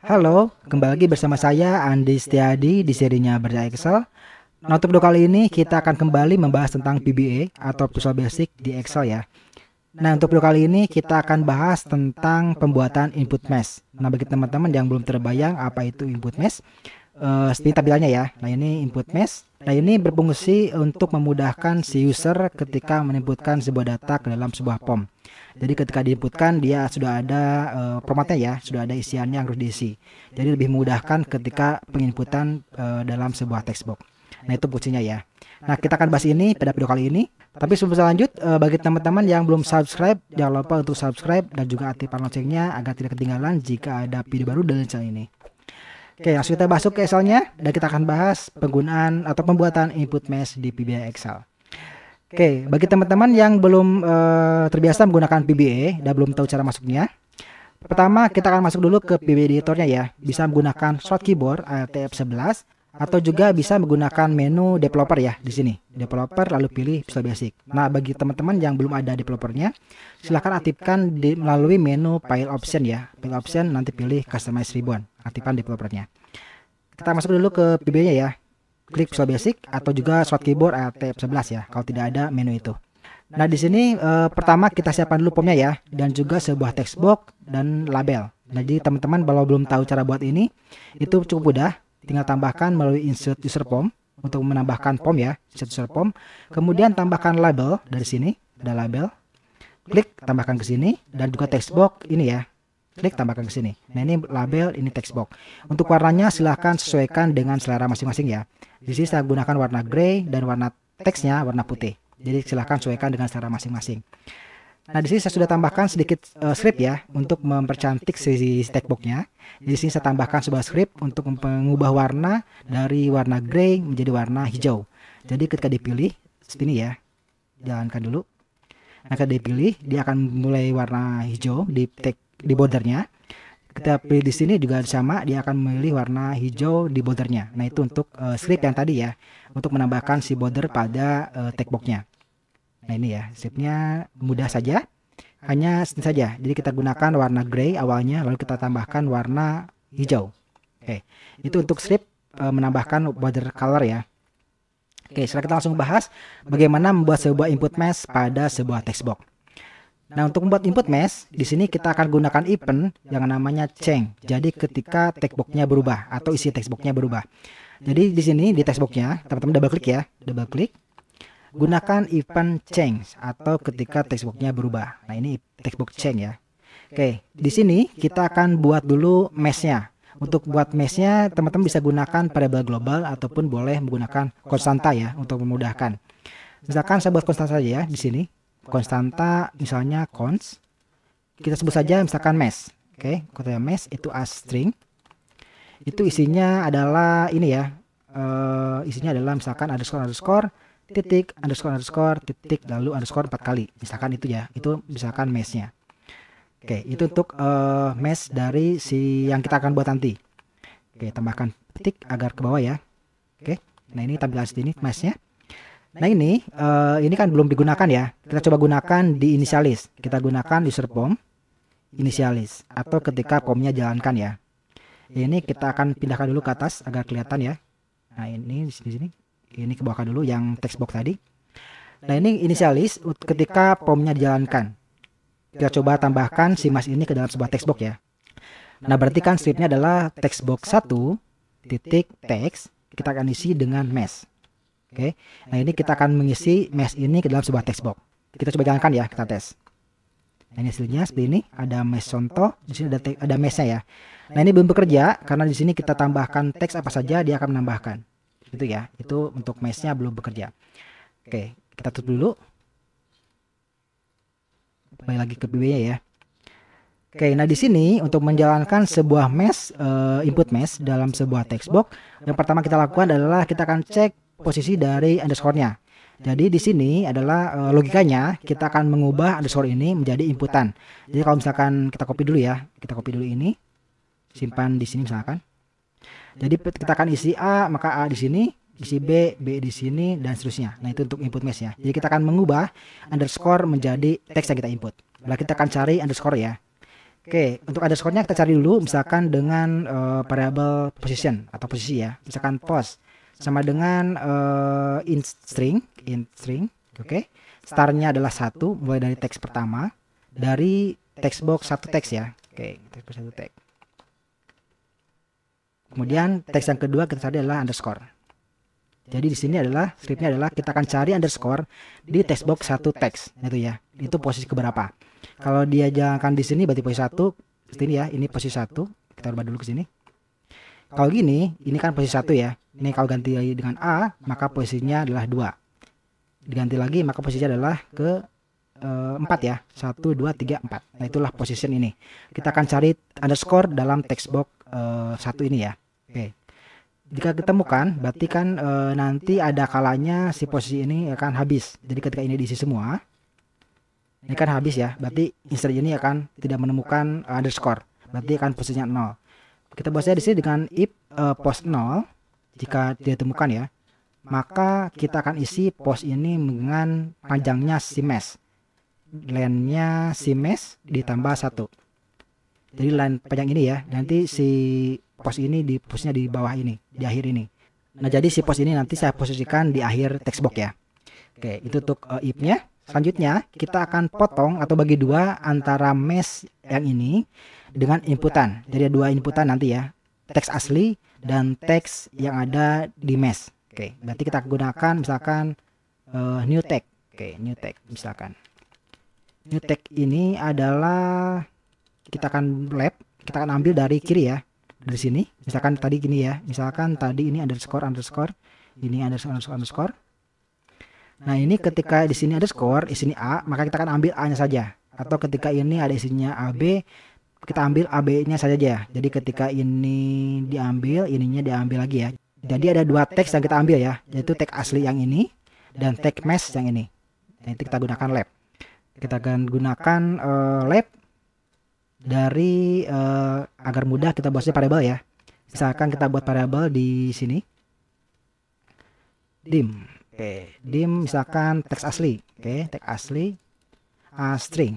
Halo, kembali lagi bersama saya Andi Setiadi di serinya Belajar Excel. Nah, untuk video kali ini kita akan kembali membahas tentang PBA atau Visual Basic di Excel ya. Nah, untuk video kali ini kita akan bahas tentang pembuatan input mesh. Nah, bagi teman-teman yang belum terbayang apa itu input mesh, seperti tampilannya ya. Nah, ini input mesh. Nah, ini berfungsi untuk memudahkan si user ketika menginputkan sebuah data ke dalam sebuah form. Jadi ketika diinputkan dia sudah ada formatnya ya, sudah ada isiannya yang harus diisi. Jadi lebih memudahkan ketika penginputan dalam sebuah text box. Nah, itu fungsinya ya. Nah, kita akan bahas ini pada video kali ini. Tapi sebelum lanjut, bagi teman-teman yang belum subscribe, jangan lupa untuk subscribe dan juga aktifkan loncengnya agar tidak ketinggalan jika ada video baru dari channel ini. Oke, langsung kita masuk ke Excelnya dan kita akan bahas penggunaan atau pembuatan input mesh di VBA Excel. Oke, bagi teman-teman yang belum terbiasa menggunakan VBA dan belum tahu cara masuknya, pertama kita akan masuk dulu ke VBA editornya ya. Bisa menggunakan short keyboard Alt F11 atau juga bisa menggunakan menu developer ya di sini. Developer lalu pilih Visual Basic. Nah, bagi teman-teman yang belum ada developernya, silahkan aktifkan melalui menu File Option ya. File Option nanti pilih Customize Ribbon, aktifkan developernya. Kita masuk dulu ke VBA-nya ya. Klik Visual Basic atau juga short keyboard Alt F11 ya kalau tidak ada menu itu. Nah, di sini pertama kita siapkan dulu formnya ya dan juga sebuah text box dan label. Nah, jadi teman-teman kalau belum tahu cara buat ini itu cukup mudah, tinggal tambahkan melalui insert user form untuk menambahkan form ya, insert user form. Kemudian tambahkan label dari sini, ada label. Klik tambahkan ke sini dan juga text box ini ya. Klik tambahkan ke sini. Nah, ini label, ini text box. Untuk warnanya silahkan sesuaikan dengan selera masing-masing ya. Di sini saya gunakan warna grey dan warna teksnya warna putih. Jadi silahkan sesuaikan dengan selera masing-masing. Nah, di sini saya sudah tambahkan sedikit script ya untuk mempercantik si text boxnya. Di sini saya tambahkan sebuah script untuk mengubah warna dari warna grey menjadi warna hijau. Jadi ketika dipilih seperti ini ya. Jalankan dulu. Nah, ketika dipilih dia akan mulai warna hijau di bordernya. Kita pilih di sini juga sama, dia akan memilih warna hijau di bordernya. Nah, itu untuk script yang tadi ya, untuk menambahkan si border pada text boxnya. Nah, ini ya, scriptnya mudah saja, hanya ini saja. Jadi kita gunakan warna gray awalnya, lalu kita tambahkan warna hijau. Oke, itu untuk script menambahkan border color ya. Oke, sekarang kita langsung bahas bagaimana membuat sebuah input mesh pada sebuah text box. Nah, untuk membuat input mesh, di sini kita akan gunakan event yang namanya change. Jadi ketika text box-nya berubah atau isi text box-nya berubah. Jadi di sini di text box-nya, teman-teman double klik ya, double klik. Gunakan event change atau ketika text box-nya berubah. Nah, ini text box change ya. Oke, di sini kita akan buat dulu mesh-nya. Untuk buat mesh-nya, teman-teman bisa gunakan variabel global ataupun boleh menggunakan konstanta ya untuk memudahkan. Misalkan saya buat konstanta saja ya di sini. Konstanta misalnya const, kita sebut saja misalkan mesh. Oke, konstanta mesh itu as string, itu isinya adalah ini ya, isinya adalah misalkan underscore titik underscore titik lalu underscore 4 kali, misalkan itu ya, itu misalkan meshnya. Oke, itu untuk mesh dari si yang kita akan buat nanti. Oke, tambahkan titik agar ke bawah ya. Oke, nah ini tampilan sini meshnya. Nah, ini kan belum digunakan ya. Kita coba gunakan di initialize. Kita gunakan user form initialize atau ketika formnya jalankan ya. Ini kita akan pindahkan dulu ke atas agar kelihatan ya. Nah, ini di sini. Ini ke bawah dulu yang text box tadi. Nah, ini initialize ketika formnya dijalankan. Kita coba tambahkan si mesh ini ke dalam sebuah text box ya. Nah, berarti kan scriptnya adalah text box 1 titik text. Kita akan isi dengan mesh. Oke, nah ini kita akan mengisi mesh ini ke dalam sebuah text box. Kita coba jalankan ya, kita tes. Nah, ini hasilnya seperti ini. Ada mesh contoh, di sini ada meshnya ya. Nah, ini belum bekerja karena di sini kita tambahkan teks apa saja dia akan menambahkan. Itu ya, itu untuk meshnya belum bekerja. Oke, kita tutup dulu. Kembali lagi ke VBA ya. Oke, nah di sini untuk menjalankan sebuah mesh, input mesh dalam sebuah text box, yang pertama kita lakukan adalah kita akan cek posisi dari underscore-nya. Jadi di sini adalah logikanya kita akan mengubah underscore ini menjadi inputan. Jadi kalau misalkan kita copy dulu ya, kita copy dulu ini, simpan di sini misalkan. Jadi kita akan isi A, maka A di sini, isi B, B di sini dan seterusnya. Nah, itu untuk input mesh ya. Jadi kita akan mengubah underscore menjadi teks yang kita input. Lalu kita akan cari underscore ya. Oke, untuk underscore-nya kita cari dulu misalkan dengan variable position atau posisi ya. Misalkan pos sama dengan int string. Oke. Startnya adalah 1 mulai dari teks pertama dari text box 1 teks ya. Oke, text box 1 teks. Kemudian teks yang kedua kita cari adalah underscore. Jadi di sini adalah scriptnya adalah kita akan cari underscore di text box 1 teks itu ya. Itu posisi keberapa. Kalau dia jangan di sini berarti posisi 1. Seperti ini ya, ini posisi 1. Kita ubah dulu ke sini. Kalau gini, ini kan posisi 1 ya. Ini kalau ganti dengan A, maka posisinya adalah 2. Diganti lagi maka posisinya adalah ke 4 ya. 1 2 3 4. Nah, itulah position ini. Kita akan cari underscore dalam text box 1 ini ya. Oke. Jika ditemukan berarti kan nanti ada kalanya si posisi ini akan habis. Jadi ketika ini diisi semua, ini kan habis ya, berarti insert ini akan tidak menemukan underscore, berarti akan posisinya 0. Kita bahasnya di sini dengan if post 0 jika tidak ditemukan ya, maka kita akan isi post ini dengan panjangnya si mesh, length-nya si mesh ditambah 1. Jadi line panjang ini ya, nanti si post ini di postnya di bawah ini, di akhir ini. Nah jadi si post ini nanti saya posisikan di akhir text box ya. Oke, itu untuk if-nya. Selanjutnya kita akan potong atau bagi dua antara mesh yang ini dengan inputan. Jadi ada 2 inputan nanti ya, teks asli dan teks yang ada di mesh. Oke, berarti kita gunakan misalkan new tag. Oke, new tag misalkan. New tag ini adalah kita akan kita akan ambil dari kiri ya, dari sini. Misalkan tadi gini ya, misalkan tadi ini underscore, ini underscore. Nah ini ketika di sini ada underscore, di sini A, maka kita akan ambil A-nya saja. Atau ketika ini ada isinya AB, kita ambil AB-nya saja ya. Jadi ketika ini diambil, ininya diambil lagi ya. Jadi ada 2 teks yang kita ambil ya, yaitu teks asli yang ini dan teks mesh yang ini. Nah, itu kita gunakan lab. Kita akan gunakan lab dari agar mudah kita buatnya variable ya. Misalkan kita buat variable di sini. Dim. Oke, dim misalkan teks asli. Oke, teks asli string.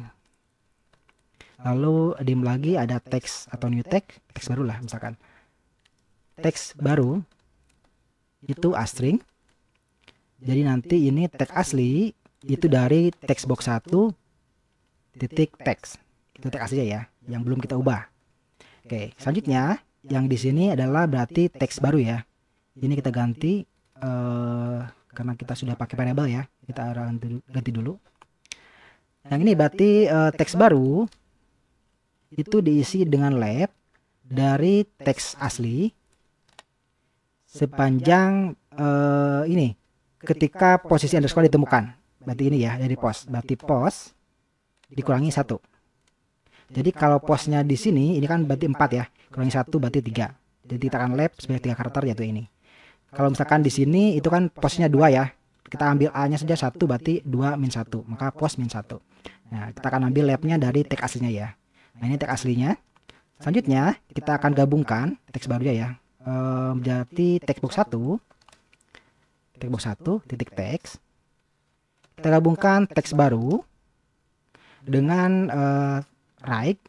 Lalu dim lagi ada teks atau new teks baru lah misalkan. Teks baru itu string. Jadi nanti ini teks asli itu dari text box 1 titik teks. Itu teks aslinya ya, yang belum kita ubah. Oke, selanjutnya yang di sini adalah berarti teks baru ya. Ini kita ganti karena kita sudah pakai variable ya, kita ganti dulu. Yang ini berarti teks baru itu diisi dengan lab dari teks asli sepanjang ini ketika posisi underscore ditemukan. Berarti ini ya dari post. Berarti post dikurangi 1. Jadi kalau postnya di sini ini kan berarti 4 ya, kurangi 1 berarti 3. Jadi kita akan lab sebanyak 3 karakter yaitu ini. Kalau misalkan di sini itu kan postnya 2 ya. Kita ambil A-nya saja 1 berarti 2 min 1. Maka post min 1. Nah, kita akan ambil labnya dari teks aslinya ya. Nah, ini teks aslinya. Selanjutnya kita akan gabungkan teks barunya ya. Berarti teks box 1. Teks box 1 titik teks. Kita gabungkan teks baru dengan right.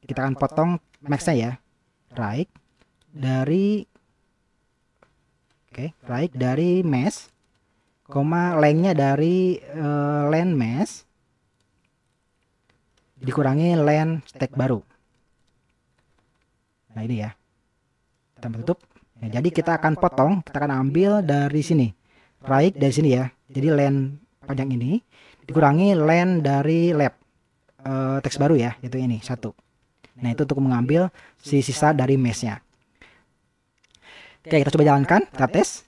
Kita akan potong max-nya ya. Right dari right dari mesh, length-nya dari length mesh dikurangi length tag baru. Nah ini ya, kita tutup. Nah, jadi kita akan potong, kita akan ambil dari sini, right dari sini ya. Jadi length panjang ini dikurangi length dari lab teks baru ya, yaitu ini 1. Nah itu untuk mengambil si sisa dari mesh-nya. Oke, kita coba jalankan, kita tes.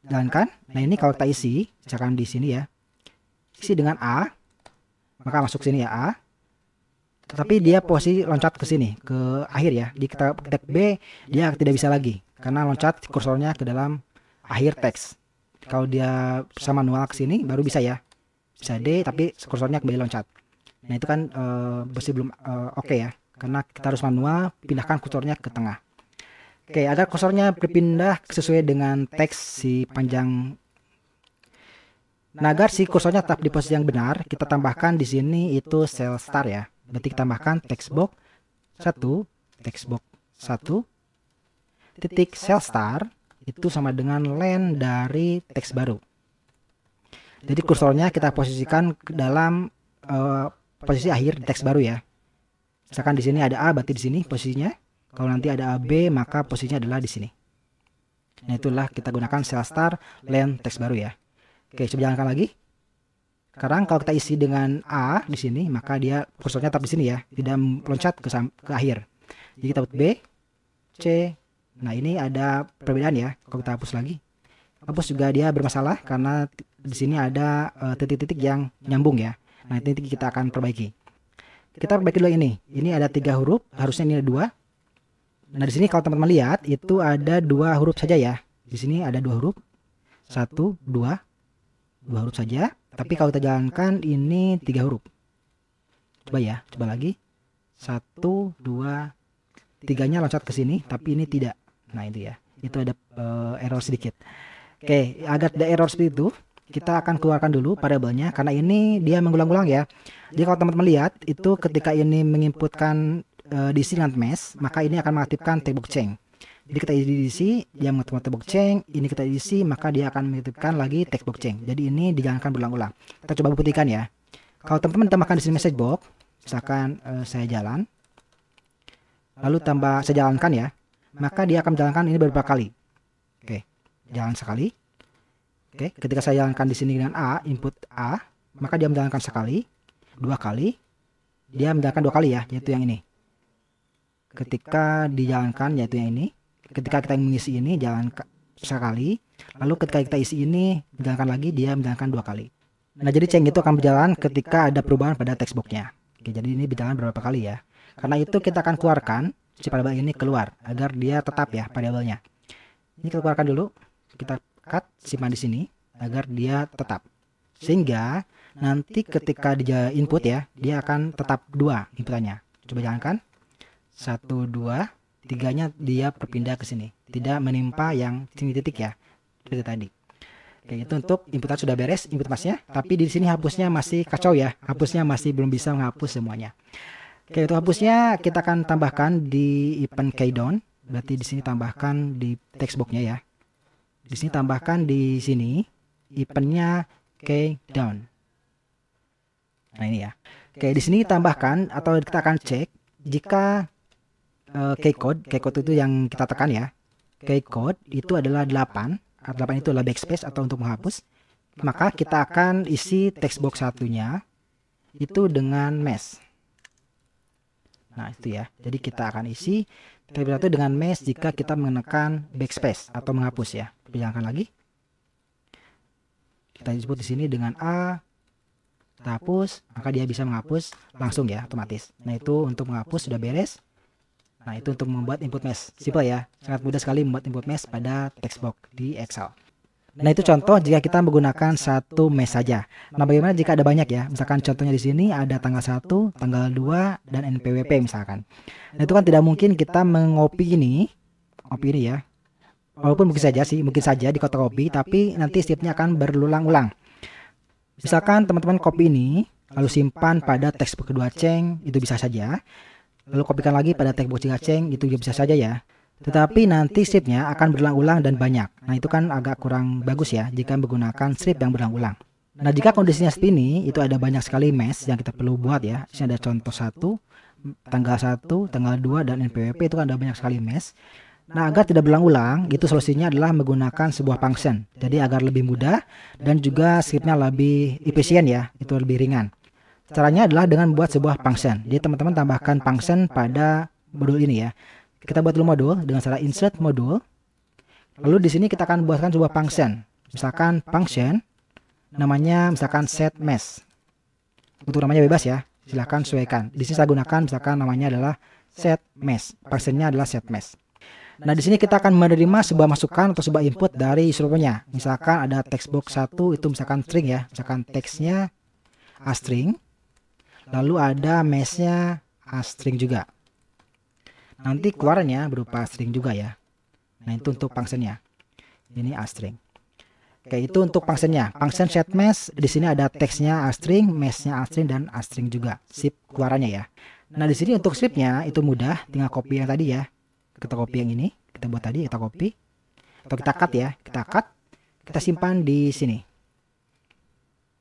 Jalankan. Nah, ini kalau kita isi, misalkan di sini ya. Isi dengan A. Maka masuk sini ya A. Tetapi dia posisi loncat ke sini, ke akhir ya. Di kita ketik B, dia tidak bisa lagi karena loncat kursornya ke dalam akhir teks. Kalau dia bisa manual ke sini baru bisa ya. Bisa D tapi kursornya kembali loncat. Nah, itu kan masih belum oke ya. Karena kita harus manual pindahkan kursornya ke tengah. Oke, agar kursornya berpindah sesuai dengan teks si panjang. Nah, agar si kursornya tetap di posisi yang benar, kita tambahkan di sini itu sel start ya. Berarti kita tambahkan textbox 1, textbox 1 titik cell star itu sama dengan len dari teks baru. Jadi kursornya kita posisikan ke dalam posisi akhir di teks baru ya. Misalkan di sini ada A, berarti di sini posisinya. Kalau nanti ada AB, maka posisinya adalah di sini. Nah, itulah kita gunakan cell star len teks baru ya. Oke, coba jalankan lagi. Sekarang kalau kita isi dengan A di sini, maka dia kursornya tetap di sini ya, tidak meloncat ke akhir. Jadi kita buat B, C. Nah, ini ada perbedaan ya. Kalau kita hapus lagi, hapus juga dia bermasalah karena di sini ada titik-titik yang nyambung ya. Nah, titik kita akan perbaiki. Kita perbaiki dulu ini. Ini ada 3 huruf, harusnya ini ada 2. Nah, di sini kalau teman-teman lihat itu ada 2 huruf saja ya. Di sini ada 2 huruf. 1, 2 huruf saja. Tapi kalau kita jalankan ini 3 huruf. Coba ya, coba lagi. 1, 2, 3-nya loncat ke sini, tapi ini tidak. Nah, itu ya. Itu ada error sedikit. Oke, agar tidak error seperti itu, kita akan keluarkan dulu variabelnya karena ini dia mengulang-ulang ya. Jadi kalau teman-teman lihat itu ketika ini menginputkan diisi dengan mesh, maka ini akan mengaktifkan textbox change. Jadi kita isi, dia mengaktifkan textbox change, ini kita isi, maka dia akan mengaktifkan lagi textbox change. Jadi ini dijalankan berulang-ulang. Kita coba buktikan ya. Kalau teman-teman tambahkan di sini message box, misalkan saya jalan, lalu saya jalankan ya, maka dia akan menjalankan ini beberapa kali. Oke, jalan sekali. Oke, ketika saya jalankan di sini dengan A, input A, maka dia menjalankan sekali, 2 kali, dia menjalankan 2 kali ya, yaitu yang ini. Ketika dijalankan yaitu yang ini, ketika kita mengisi ini jalankan sekali, lalu ketika kita isi ini jalankan lagi, dia menjalankan 2 kali. Nah, jadi change itu akan berjalan ketika ada perubahan pada textboxnya. Oke, jadi ini berjalan beberapa kali ya. Karena itu kita akan keluarkan si variabel ini keluar agar dia tetap ya variabelnya. Ini kita keluarkan dulu, kita cut simpan di sini agar dia tetap. Sehingga nanti ketika dia input ya, dia akan tetap 2 inputannya. Coba jalankan. 1, 2, 3-nya dia berpindah ke sini. Tidak menimpa yang sini titik ya. Seperti tadi. Oke, itu untuk inputan sudah beres, input masnya. Tapi di sini hapusnya masih kacau ya. Hapusnya masih belum bisa menghapus semuanya. Oke, untuk hapusnya kita akan tambahkan di event keydown. Berarti di sini tambahkan di textboxnya ya. Di sini tambahkan di sini eventnya keydown. Nah, ini ya. Oke, di sini tambahkan atau kita akan cek jika keycode itu yang kita tekan ya. Keycode itu adalah 8. 8 itu adalah backspace atau untuk menghapus. Maka kita akan isi textbox satunya itu dengan mesh. Nah, itu ya. Jadi kita akan isi textbox satu dengan mesh jika kita menekan backspace atau menghapus ya. Jalankan lagi. Kita sebut di sini dengan A. Kita hapus, maka dia bisa menghapus langsung ya, otomatis. Nah, itu untuk menghapus sudah beres. Nah, itu untuk membuat input mesh. Simple ya. Sangat mudah sekali membuat input mesh pada textbox di Excel. Nah, itu contoh jika kita menggunakan satu mesh saja. Nah, bagaimana jika ada banyak ya? Misalkan contohnya di sini ada tanggal 1, tanggal 2, dan NPWP misalkan. Nah, itu kan tidak mungkin kita mengopi ini ya. Walaupun mungkin saja di kotak copy, tapi nanti stepnya akan berulang-ulang. Misalkan teman-teman copy ini, lalu simpan pada textbox kedua Ceng, itu bisa saja. Lalu kopikan lagi pada textbox 3 Ceng, itu juga bisa saja ya. Tetapi nanti stripnya akan berulang-ulang dan banyak. Nah, itu kan agak kurang bagus ya jika menggunakan strip yang berulang-ulang. Nah, jika kondisinya seperti ini, itu ada banyak sekali mesh yang kita perlu buat ya. Di sini ada contoh 1, tanggal 1, tanggal 2, dan NPWP itu kan ada banyak sekali mesh. Nah, agar tidak berulang-ulang, itu solusinya adalah menggunakan sebuah function. Jadi agar lebih mudah dan juga stripnya lebih efisien ya, itu lebih ringan. Caranya adalah dengan membuat sebuah function. Jadi teman-teman tambahkan function pada modul ini ya. Kita buat dulu modul dengan cara insert modul. Lalu di sini kita akan buatkan sebuah function. Misalkan function namanya misalkan set mesh. Untuk namanya bebas ya. Silahkan sesuaikan. Di sini saya gunakan misalkan namanya adalah set mesh. Functionnya adalah set mesh. Nah, di sini kita akan menerima sebuah masukan atau sebuah input dari usernya. Misalkan ada textbox 1 itu misalkan string ya. Misalkan teksnya a string. Lalu ada meshnya string juga. Nanti keluarnya berupa string juga ya. Nah, itu untuk functionnya. Ini string. Oke, itu untuk functionnya. Function set mesh di sini ada teksnya astring, meshnya astring dan astring juga. Sip keluarannya ya. Nah, di sini untuk stripnya itu mudah, tinggal copy yang tadi ya. Kita copy yang ini, kita buat tadi, kita copy atau kita cut ya, kita simpan di sini.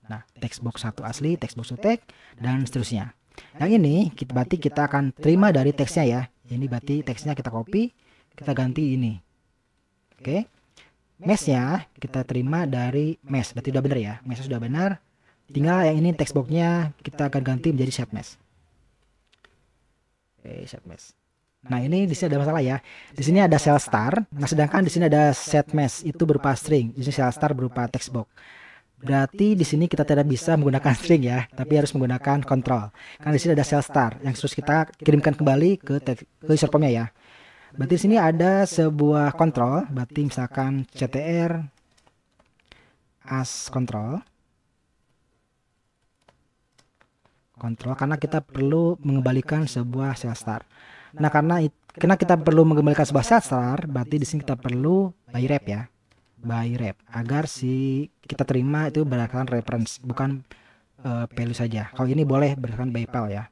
Nah, text box 1 asli, text box 2 tag dan seterusnya. Yang ini berarti kita akan terima dari teksnya ya. Ini berarti teksnya kita copy, kita ganti ini. Oke. Meshnya kita terima dari mesh, berarti sudah benar ya, meshnya sudah benar. Tinggal yang ini text boxnya kita akan ganti menjadi set mesh. Oke, set mesh. Nah, ini di sini ada masalah ya. Di sini ada cell star, nah sedangkan di sini ada set mesh itu berupa string, di sini cell star berupa text box. Berarti di sini kita tidak bisa menggunakan string ya, tapi harus menggunakan control. Karena di sini ada cell star yang harus kita kirimkan kembali ke user formnya ya. Berarti di sini ada sebuah kontrol, berarti misalkan ctr as kontrol karena kita perlu mengembalikan sebuah cell star. Nah, karena kita perlu mengembalikan sebuah cell star, berarti di sini kita perlu by wrap ya, by wrap agar si kita terima itu berdasarkan reference, bukan value saja. Kalau ini boleh berdasarkan by val ya,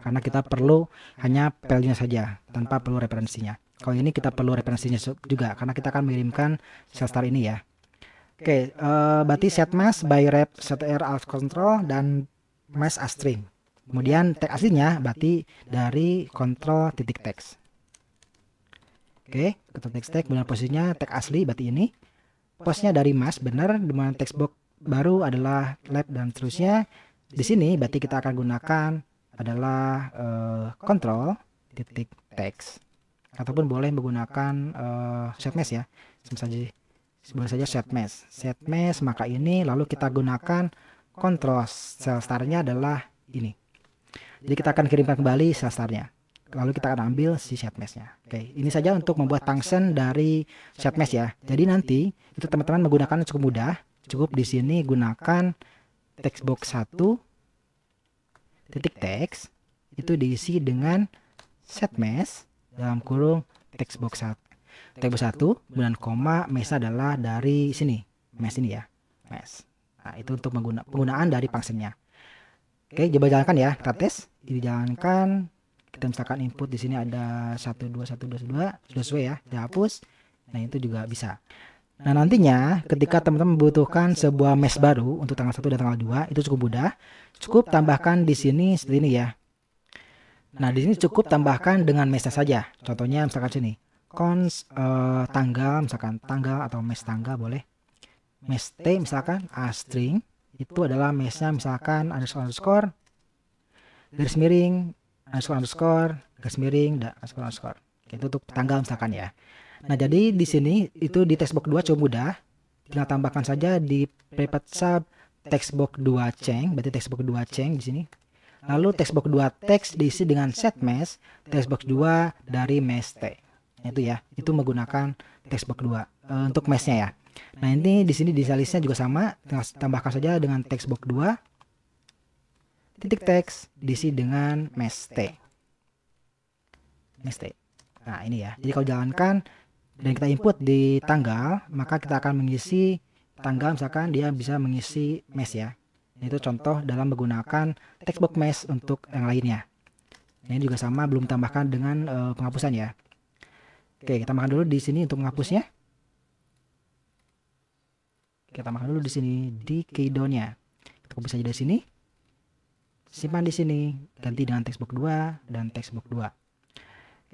karena kita perlu hanya value-nya saja tanpa perlu referensinya. Kalau ini kita perlu referensinya juga karena kita akan mengirimkan cell star ini ya. Oke, berarti set mesh by wrap ctr as control dan mesh astring. Kemudian tag aslinya berarti dari control titik text. Oke, control text tag, kemudian posisinya tag asli berarti ini. Postnya dari mesh benar, dimana text box baru adalah lab dan seterusnya. Di sini berarti kita akan gunakan adalah control titik text, ataupun boleh menggunakan set mesh ya, boleh saja set mesh. Maka ini lalu kita gunakan control cell starnya adalah ini, jadi kita akan kirimkan kembali cell starnya, lalu kita akan ambil si set meshnya. Oke, ini saja untuk membuat function dari set mesh ya. Jadi nanti itu teman-teman menggunakan cukup mudah, cukup di sini gunakan text box 1 titik text itu diisi dengan set mesh dalam kurung text box 1 kemudian koma, mesh adalah dari sini, mesh ini ya, mesh. Nah, itu untuk penggunaan dari functionnya. Oke, coba jalankan ya, kita tes. Ini jalankan, kita misalkan input di sini ada 12122 sudah sesuai ya, dihapus. Nah, itu juga bisa. Nah, nantinya ketika teman-teman membutuhkan sebuah mesh baru untuk tanggal 1 dan tanggal 2 itu cukup mudah. Cukup tambahkan di sini seperti ini ya. Nah, di sini cukup tambahkan dengan meshnya saja. Contohnya misalkan sini cons tanggal, misalkan tanggal atau mesh tanggal boleh. Mesh t misalkan astring itu adalah meshnya misalkan underscore garis miring underscore garis miring dan underscore. Itu untuk tanggal misalkan ya. Nah, jadi di sini itu di textbox 2 cukup mudah. Tinggal tambahkan saja di private sub textbox 2 change, berarti textbox 2 change di sini. Lalu textbox 2 text diisi dengan set mesh textbox 2 dari mesh t. Nah, itu ya, itu menggunakan textbox 2 untuk meshnya ya. Nah, ini di sini di listnya juga sama, tinggal tambahkan saja dengan textbox 2 titik text diisi dengan mesh t. Mesh t. Nah, ini ya. Jadi kalau jalankan dan kita input di tanggal, maka kita akan mengisi tanggal, misalkan dia bisa mengisi mesh ya. Itu contoh dalam menggunakan textbox mesh untuk yang lainnya. Nah, ini juga sama, belum tambahkan dengan penghapusan ya. Oke, kita tambahkan dulu di sini untuk menghapusnya. Kita tambahkan dulu di sini di keydown-nya. Kita copy saja dari sini. Simpan di sini, ganti dengan textbox 2 dan textbox 2.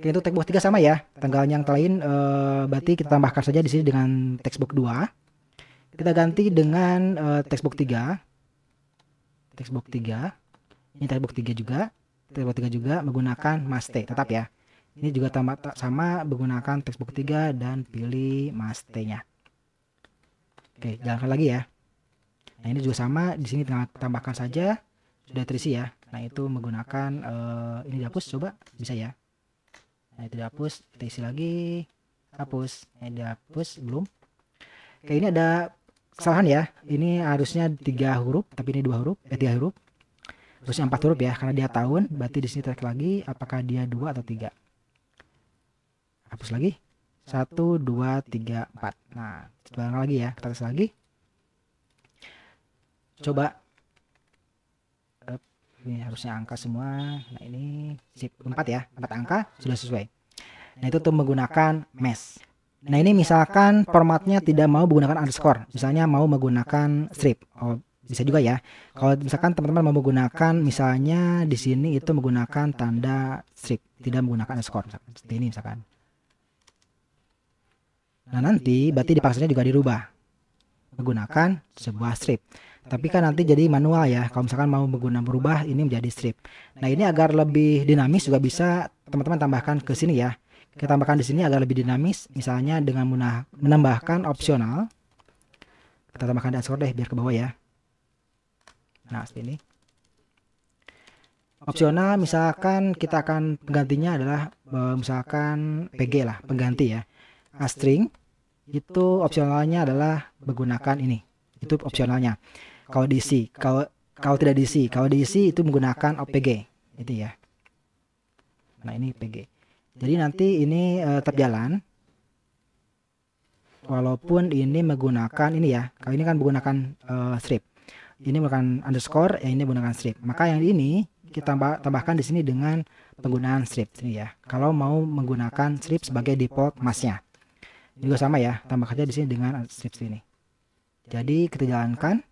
Oke, untuk textbox 3 sama ya. Tanggal yang lain berarti kita tambahkan saja di sini dengan textbox 2. Kita ganti dengan textbox 3. Textbox 3. Ini textbox 3 juga. Textbox 3 juga menggunakan mask t, tetap ya. Ini juga sama menggunakan textbox 3 dan pilih mask t-nya. Oke, jalankan lagi ya. Nah, ini juga sama, di sini tinggal tambahkan saja, sudah terisi ya. Nah, itu menggunakan ini dihapus, coba bisa ya. Nah, itu dihapus, kita isi lagi, hapus. Ini dihapus, belum. Oke, ini ada kesalahan ya. Ini harusnya 3 huruf, tapi ini 2 huruf, 3 huruf. Harusnya 4 huruf ya, karena dia tahun, berarti di sini cek lagi apakah dia 2 atau 3. Hapus lagi. 1 2 3 4. Nah, ulang lagi ya, kita tes lagi. Coba ini harusnya angka semua. Nah ini sip 4 ya, 4 angka sudah sesuai. Nah itu tuh menggunakan mesh. Nah ini misalkan formatnya tidak mau menggunakan underscore, misalnya mau menggunakan strip. Oh bisa juga ya. Kalau misalkan teman-teman mau menggunakan misalnya di sini itu menggunakan tanda strip, tidak menggunakan underscore, misalkan seperti ini misalkan. Nah nanti berarti di paksanya juga dirubah menggunakan sebuah strip. Tapi kan nanti jadi manual ya. Kalau misalkan mau menggunakan berubah ini menjadi strip. Nah ini agar lebih dinamis juga bisa teman-teman tambahkan ke sini ya. Kita tambahkan di sini agar lebih dinamis. Misalnya dengan menambahkan opsional. Kita tambahkan di underscore deh biar ke bawah ya. Nah seperti ini. Opsional misalkan kita akan penggantinya adalah misalkan PG lah pengganti ya. String itu opsionalnya adalah menggunakan ini. Itu opsionalnya. Kalau diisi, kalau tidak diisi, kalau diisi itu menggunakan OPG, itu ya. Nah ini PG. Jadi nanti ini tetap jalan, walaupun ini menggunakan ini ya. Kalau ini kan menggunakan strip, ini menggunakan underscore, yang ini menggunakan strip. Maka yang ini kita tambahkan di sini dengan penggunaan strip, ini ya. Kalau mau menggunakan strip sebagai default masknya, juga sama ya. Tambah saja di sini dengan strip ini. Jadi kita jalankan.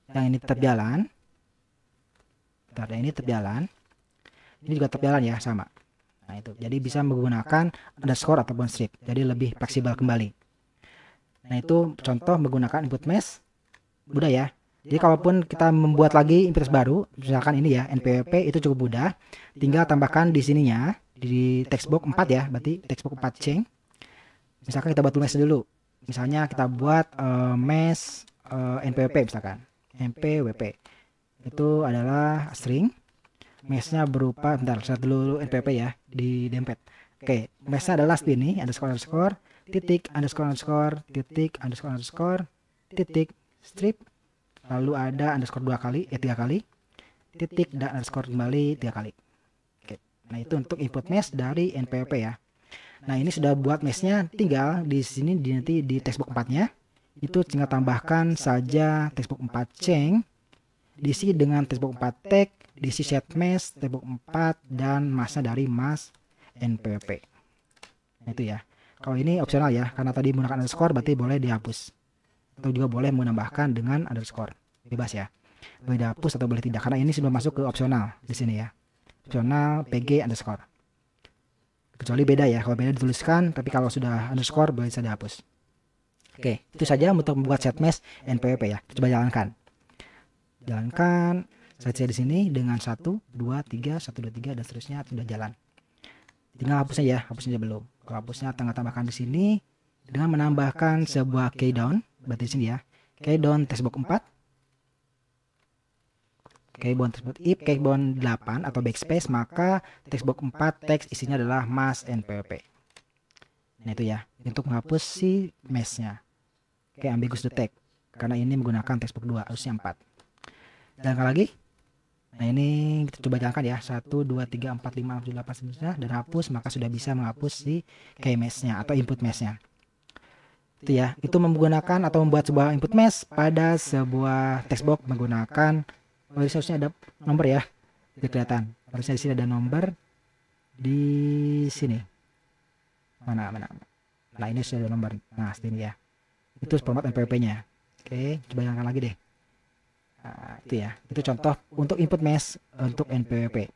Yang ini tetap jalan. Bentar, yang ini tetap jalan. Ini juga tetap jalan ya, sama. Nah itu, jadi bisa menggunakan underscore ataupun strip. Jadi lebih fleksibel kembali. Nah itu contoh menggunakan input mesh. Mudah ya. Jadi kalaupun kita membuat lagi input mesh baru, misalkan ini ya, NPWP itu cukup mudah. Tinggal tambahkan di sininya, di textbox 4 ya, berarti textbox 4 chain. Misalkan kita buat mesh dulu. Misalnya kita buat mesh NPWP misalkan. NPWP itu adalah string, meshnya berupa, bentar saya dulu NPWP ya di dempet. Oke, meshnya adalah seperti ini, underscore titik underscore titik underscore titik strip, lalu ada underscore 3 kali titik dan underscore kembali 3 kali. Oke, nah itu untuk input mesh dari NPWP ya. Nah ini sudah buat meshnya, tinggal di sini nanti di textbook 4-nya itu tinggal tambahkan saja textbook 4 chain, diisi dengan textbook 4 tag, diisi set mesh textbook 4 dan masknya dari mask NPWP. Nah, itu ya. Kalau ini opsional ya, karena tadi menggunakan underscore berarti boleh dihapus. Atau juga boleh menambahkan dengan underscore. Bebas ya. Boleh dihapus atau boleh tidak, karena ini sudah masuk ke opsional di sini ya. Opsional PG underscore. Kecuali beda ya, kalau beda dituliskan, tapi kalau sudah underscore boleh bisa dihapus. Oke, itu saja untuk membuat set mesh NPWP ya. Coba jalankan. Jalankan saja di sini dengan 1, 2, 3, 1, 2, 3 dan seterusnya sudah jalan. Tinggal hapusnya ya, hapusnya belum. Kalau hapusnya tambahkan di sini dengan menambahkan sebuah keydown, berarti di sini ya. Keydown textbox 4. Keyboard tersebut if keyboard 8 atau backspace, maka textbox 4 teks isinya adalah mask NPWP. Nah itu ya, untuk menghapus si meshnya. Oke, ambiguous detect karena ini menggunakan textbook 2, harusnya 4. Jalankan lagi. Nah ini kita coba jalankan ya, 1, 2, 3, 4, 5, 6, 7, 8 seterusnya, dan hapus, maka sudah bisa menghapus si key meshnya atau input meshnya. Itu ya, itu menggunakan atau membuat sebuah input mesh pada sebuah textbox menggunakan, harusnya ada nomor ya, itu kelihatan. Harusnya di sini ada nomor di sini. Mana. Nah ini sudah ada nomor. Nah ini ya. Itu format NPWP-nya. Oke, coba jalankan lagi deh. Nah, itu ya. Itu contoh untuk input mesh untuk NPWP.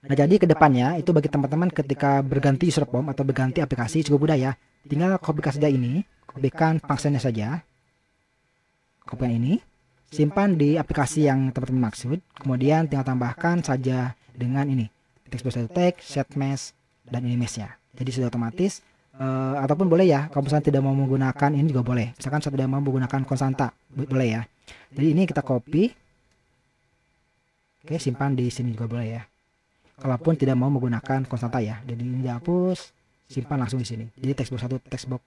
Nah, jadi kedepannya itu bagi teman-teman ketika berganti user form atau berganti aplikasi cukup mudah ya. Tinggal kopikan saja ini, kopikan functionnya saja. Kopikan ini, simpan di aplikasi yang teman-teman maksud. Kemudian tinggal tambahkan saja dengan ini, textbox tag, set mesh, dan ini meshnya. Jadi sudah otomatis. Ataupun boleh ya, kalau misalnya tidak mau menggunakan ini juga boleh. Misalkan saya tidak mau menggunakan konstanta, boleh ya. Jadi ini kita copy. Oke, simpan di sini juga boleh ya. Kalaupun tidak mau menggunakan konstanta ya. Jadi ini dihapus, simpan langsung di sini. Jadi textbox 1 textbox.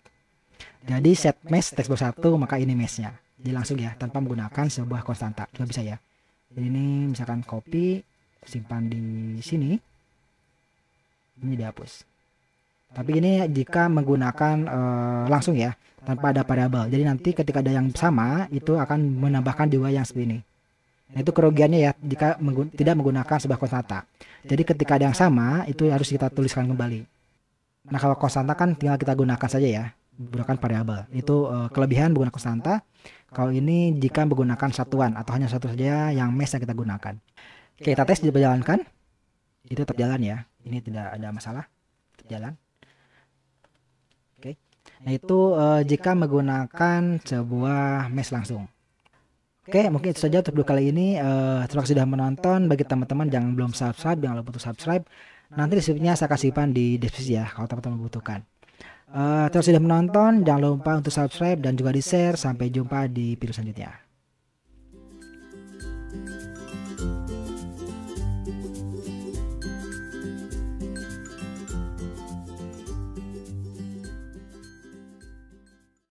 Jadi set mesh textbox 1, maka ini meshnya. Jadi langsung ya, tanpa menggunakan sebuah konstanta. Juga bisa ya. Jadi ini misalkan copy, simpan di sini. Ini dihapus. Tapi ini jika menggunakan langsung ya, tanpa ada variabel. Jadi nanti ketika ada yang sama, itu akan menambahkan juga yang seperti ini. Nah, itu kerugiannya ya jika tidak menggunakan sebuah konstanta. Jadi ketika ada yang sama itu harus kita tuliskan kembali. Nah, kalau konstanta kan tinggal kita gunakan saja ya, gunakan variabel. Itu kelebihan menggunakan konstanta. Kalau ini jika menggunakan satuan atau hanya satu saja yang mesh yang kita gunakan. Oke, kita tes dijalankan. Itu tetap jalan ya. Ini tidak ada masalah. Tetap jalan. Oke. Nah, itu jika menggunakan sebuah mesh langsung. Oke, mungkin itu saja untuk video kali ini. Terima kasih sudah menonton. Bagi teman-teman yang belum subscribe, jangan lupa untuk subscribe. Nanti deskripsinya saya kasihkan di deskripsi ya, kalau teman-teman membutuhkan. Terima kasih sudah menonton. Jangan lupa untuk subscribe dan juga di share. Sampai jumpa di video selanjutnya.